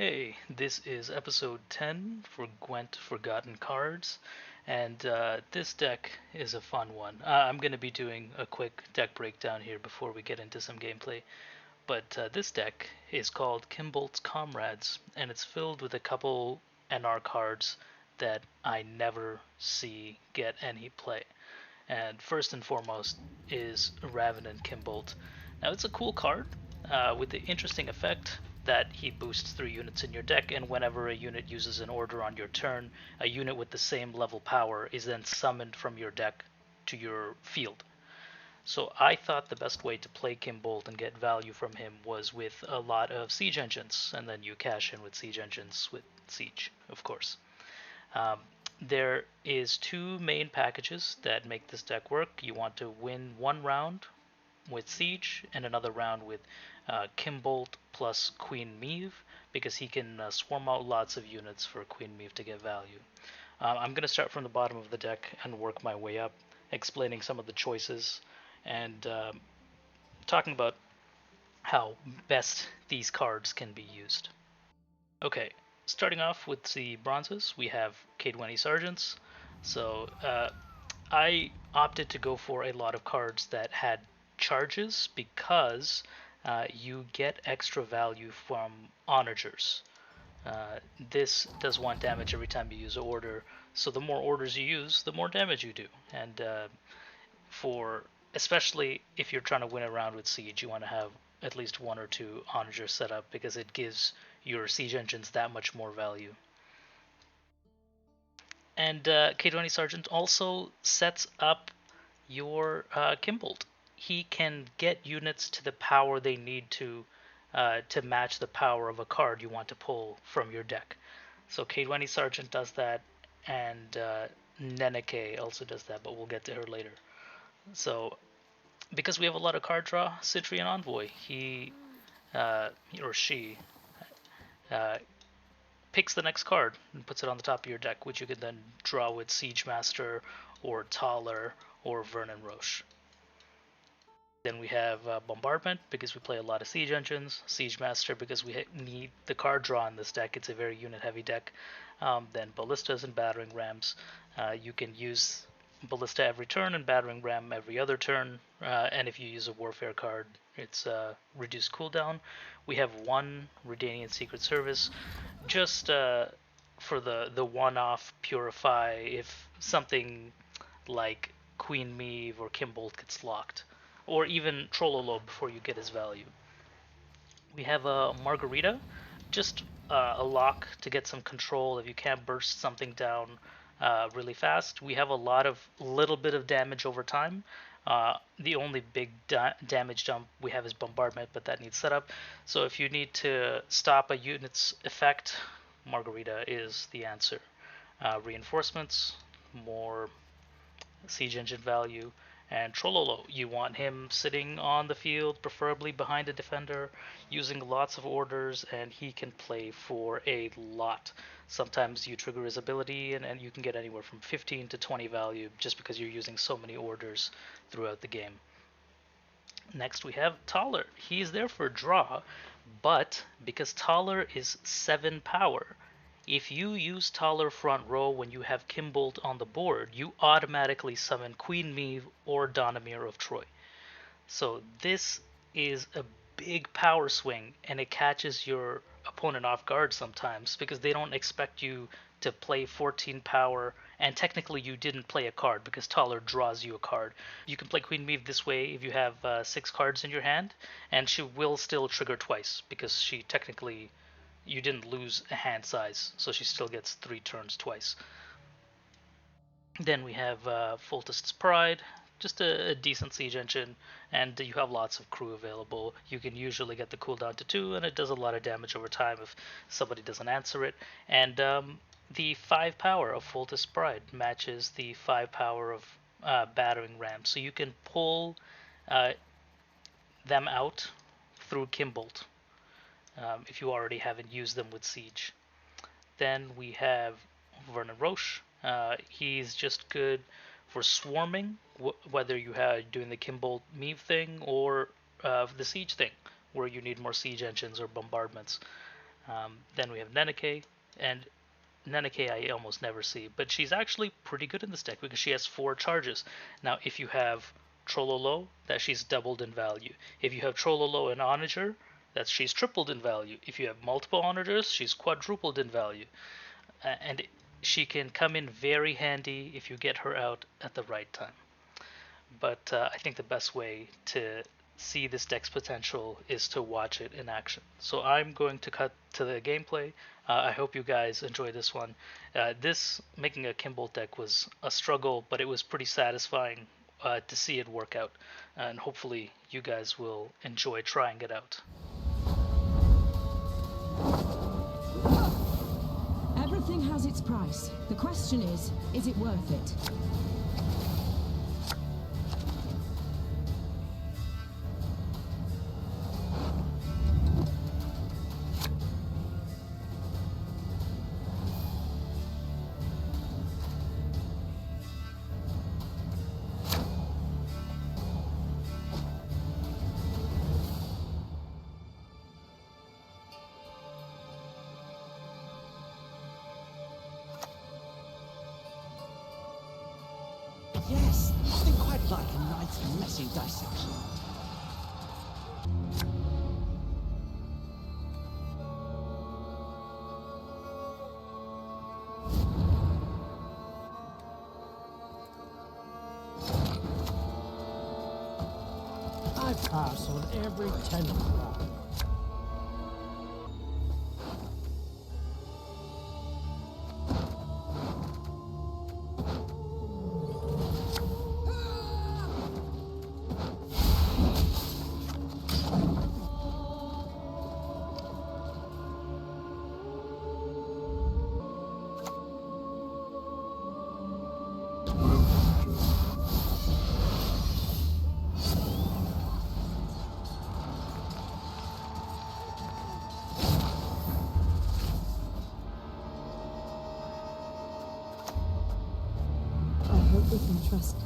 Hey, this is episode 10 for Gwent Forgotten Cards, and this deck is a fun one. I'm going to be doing a quick deck breakdown here before we get into some gameplay, but this deck is called Kimbolt's Komrades, and it's filled with a couple NR cards that I never see get any play. And first and foremost is Ravanen Kimbolt. Now it's a cool card with the interesting effect that he boosts 3 units in your deck, and whenever a unit uses an order on your turn, a unit with the same level power is then summoned from your deck to your field. So I thought the best way to play Kimbolt and get value from him was with a lot of siege engines, and then you cash in with siege engines with siege, of course. Um, there is 2 main packages that make this deck work. You want to win 1 round with Siege and another round with Kimbolt plus Queen Meave, because he can swarm out lots of units for Queen Meave to get value. I'm going to start from the bottom of the deck and work my way up, explaining some of the choices and talking about how best these cards can be used. Okay, starting off with the bronzes, we have K20 Sergeants. So I opted to go for a lot of cards that had charges because you get extra value from onagers. This does 1 damage every time you use an order, so the more orders you use, the more damage you do. And for especially if you're trying to win a round with siege, you want to have at least 1 or 2 onagers set up because it gives your siege engines that much more value. And K20 Sergeant also sets up your Kimbolt. He can get units to the power they need to match the power of a card you want to pull from your deck. So K20 Sergeant does that, and Nenneke also does that, but we'll get to her later. So because we have a lot of card draw, Citrian Envoy, he or she uh, picks the next card and puts it on the top of your deck, which you can then draw with Siege Master or Thaler or Vernon Roche. Then we have Bombardment because we play a lot of Siege Engines, Siege Master because we need the card draw in this deck. It's a very unit heavy deck. Then Ballistas and Battering Rams. You can use Ballista every turn and Battering Ram every other turn. And if you use a Warfare card, it's reduced cooldown. We have 1 Redanian Secret Service just for the one-off Purify if something like Queen Meave or Kimbolt gets locked, or even Trollolo before you get his value. We have a Margarita, just a lock to get some control if you can't burst something down really fast. We have a little bit of damage over time. The only big damage jump we have is Bombardment, but that needs setup. So if you need to stop a unit's effect, Margarita is the answer. Reinforcements, more siege engine value, and Trollolo. You want him sitting on the field, preferably behind a defender, using lots of orders, and he can play for a lot. Sometimes you trigger his ability, and you can get anywhere from 15 to 20 value just because you're using so many orders throughout the game. Next we have Thaler. He's there for draw, but because Thaler is 7 power, if you use Thaler front row when you have Kimbolt on the board, you automatically summon Queen Meave or Donamir of Troy. So this is a big power swing, and it catches your opponent off guard sometimes because they don't expect you to play 14 power, and technically you didn't play a card because Thaler draws you a card. You can play Queen Meave this way if you have 6 cards in your hand, and she will still trigger twice because she technically, you didn't lose a hand size, so she still gets 3 turns twice. Then we have Foltest's Pride, just a decent siege engine, and you have lots of crew available. You can usually get the cooldown to 2, and it does a lot of damage over time if somebody doesn't answer it. And the 5 power of Foltest's Pride matches the 5 power of Battering Ram, so you can pull them out through Kimbolt if you already haven't used them with Siege. Then we have Vernon Roche. He's just good for swarming, whether you are doing the Kimbolt Meave thing or the Siege thing, where you need more Siege engines or bombardments. Then we have Nenneke, and Nenneke I almost never see, but she's actually pretty good in this deck because she has 4 charges. Now, if you have Trollolo, that she's doubled in value. If you have Trollolo and Onager, that she's tripled in value. If you have multiple Onagers, she's quadrupled in value. And she can come in very handy if you get her out at the right time. But I think the best way to see this deck's potential is to watch it in action. So I'm going to cut to the gameplay. I hope you guys enjoy this one. This making a Kimbolt deck was a struggle, but it was pretty satisfying to see it work out. And hopefully you guys will enjoy trying it out. Everything has its price. The question is it worth it? Yes, nothing quite like a nice messy dissection. I pass on every tenant round. We can trust you.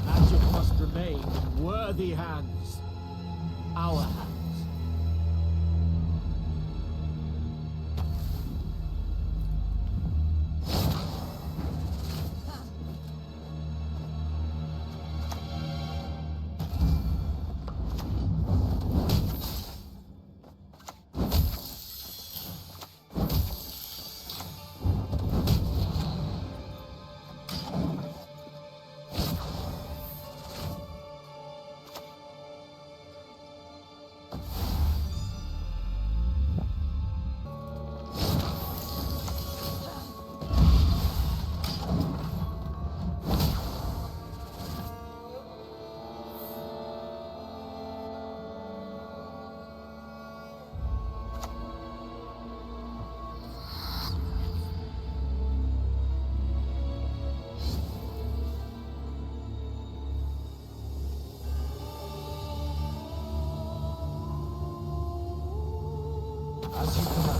Magic must remain in worthy hands. Our hands. As you command.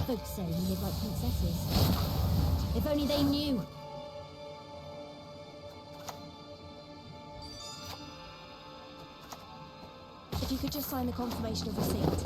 Folks say we live like princesses. If only they knew. If you could just sign the confirmation of receipt.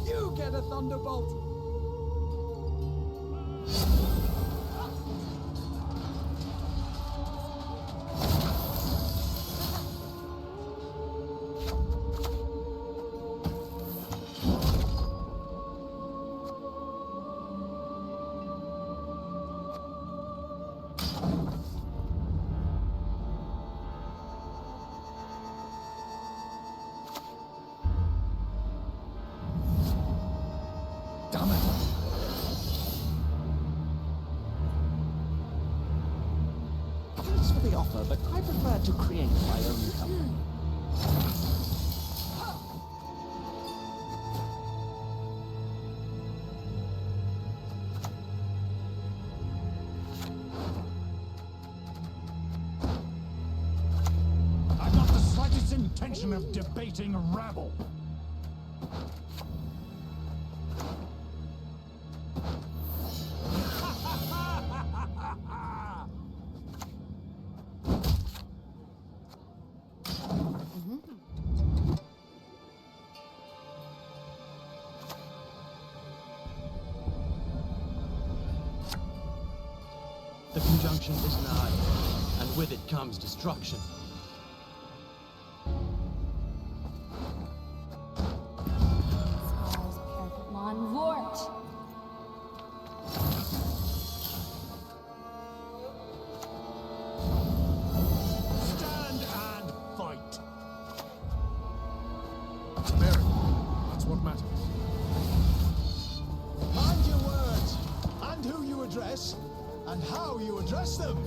You get a thunderbolt! Damn it! Thanks for the offer, but I prefer to create my own company. I've not the slightest intention of debating rabble. The conjunction is nigh, and with it comes destruction. Scars perfect man Vort. Stand and fight. Mary, that's what matters. Mind your words, and who you address, and how you address them.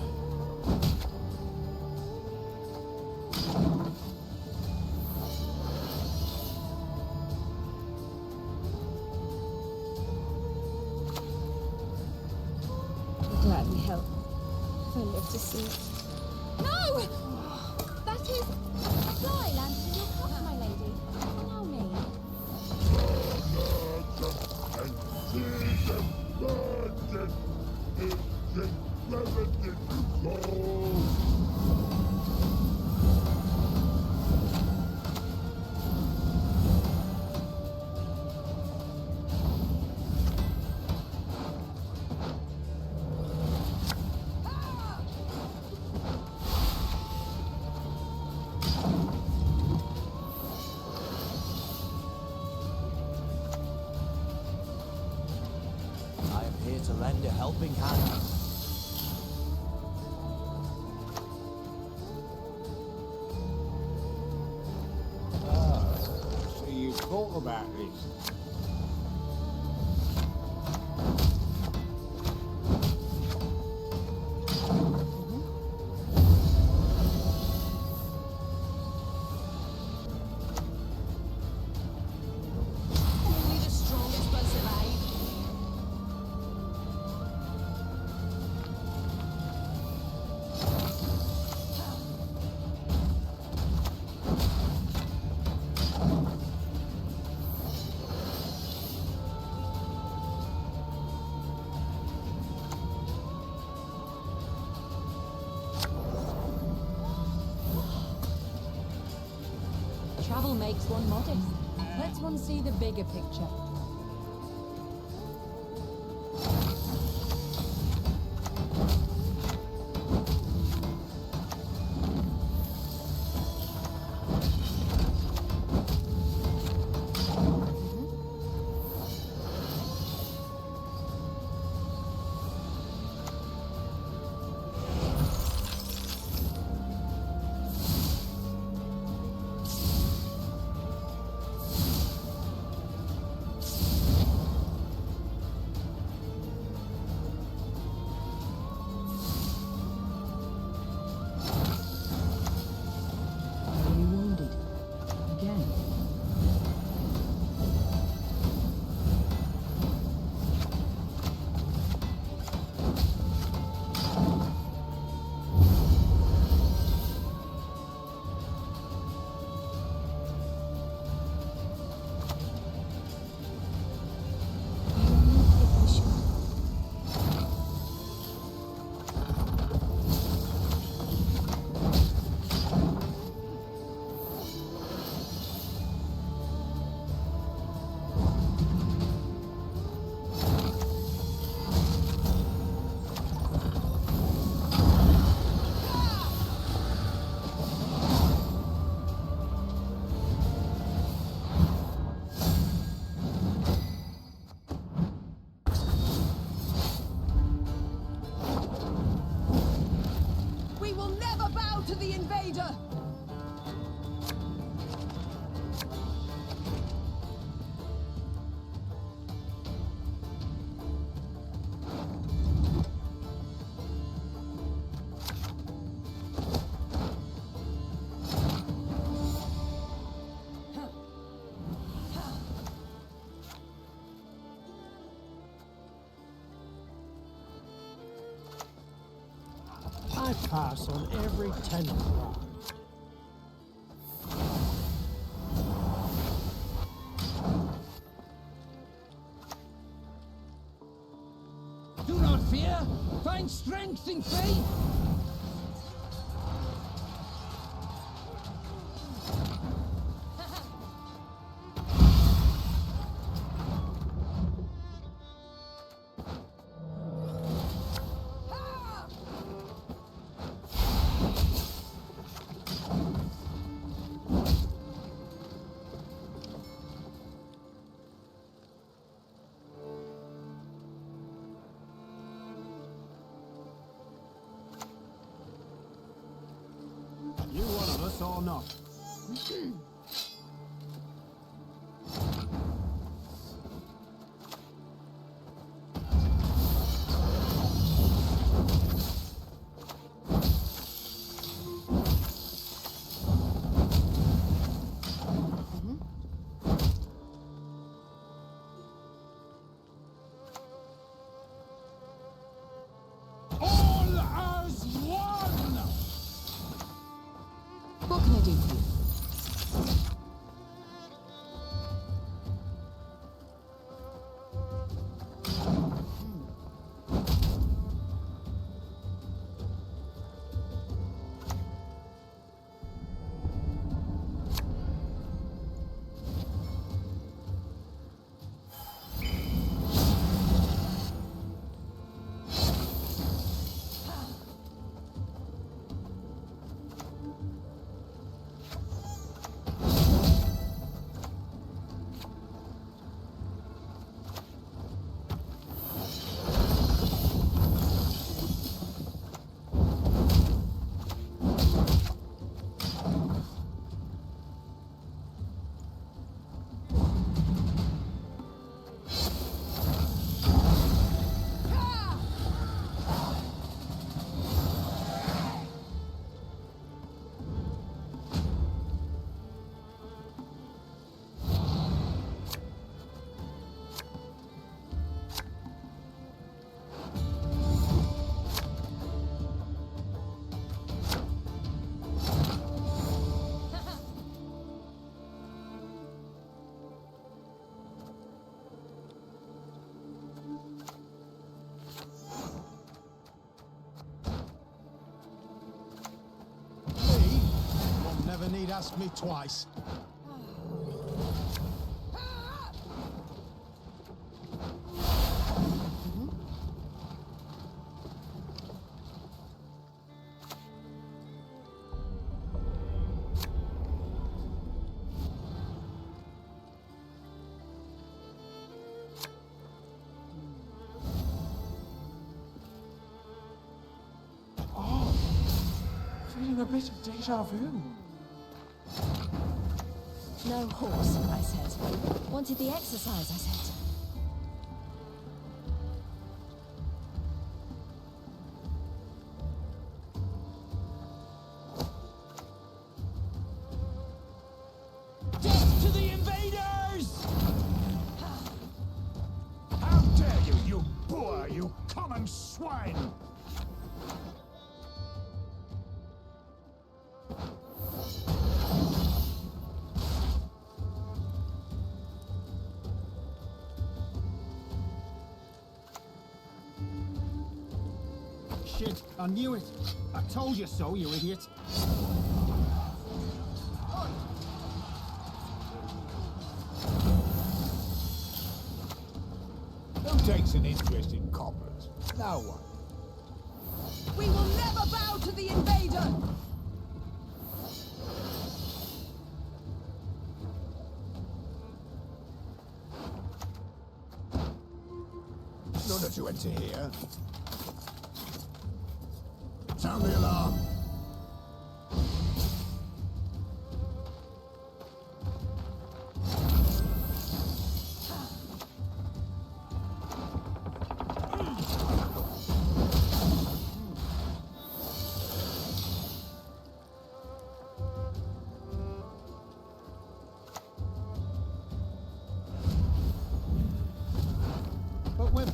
I'm glad we helped. I live to see it. No! That is a fly landed in your cup, my lady. Allow me. I am here to lend a helping hand. So you've thought about this? Only the strongest will survive. Travel makes one modest. Lets one see the bigger picture. bow to the invader! I pass on every 10th round. Do not fear! Find strength in faith! You one of us or not? All as one! What can I do for you? You'll never need ask me twice. Feeling a bit of deja vu. No horse, I said. Wanted the exercise, I said. Death to the invaders! How dare you, you boor, you common swine! Shit, I knew it. I told you so, you idiot. Who takes an interest in coppers? No one. We will never bow to the invader! None of you enter here. Sound the alarm.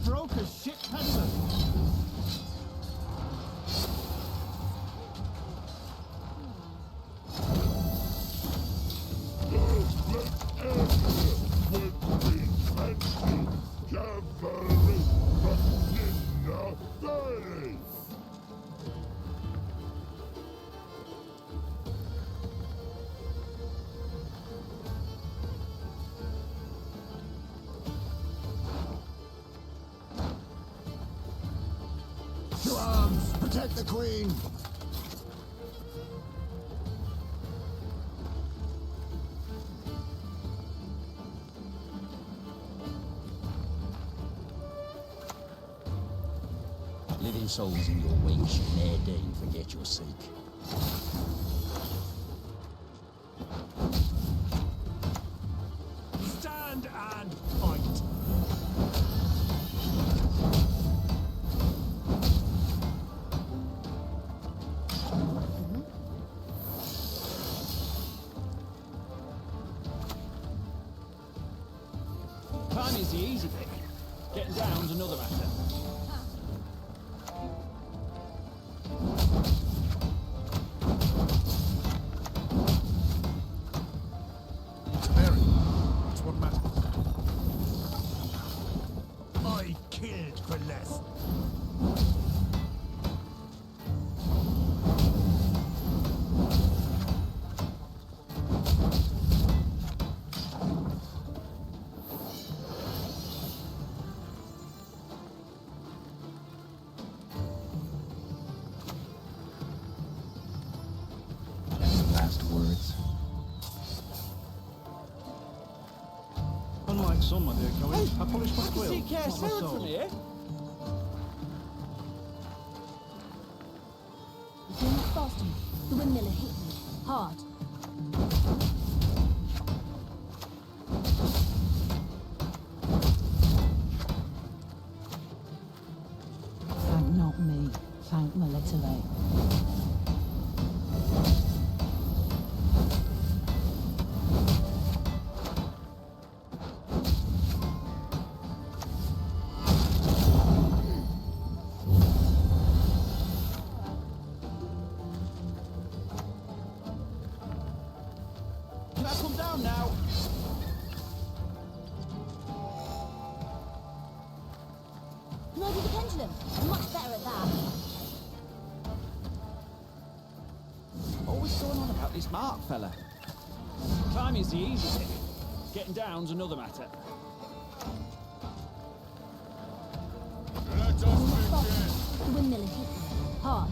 broke as shit peddler. To arms! Protect the Queen! Living souls in your wake should ne'er deign forget your seek. Stand and fight! Time is the easy pick. Getting down's another matter. Mary, it's what matters. I killed for less. Last words. Unlike some, my dear Chloe, I polish my quill, See care not my Sarah soul. from here. If you're not fast enough, the windmiller hit me. Hard. Thank not me. Thank my little lady. Can I come down now? Maybe the pendulum. I'm much better at that. Always going on about this mark, fella. Time is the easy pick. Getting down's another matter. Let us If you're not fast begin! enough, the windmiller hit me. Hard.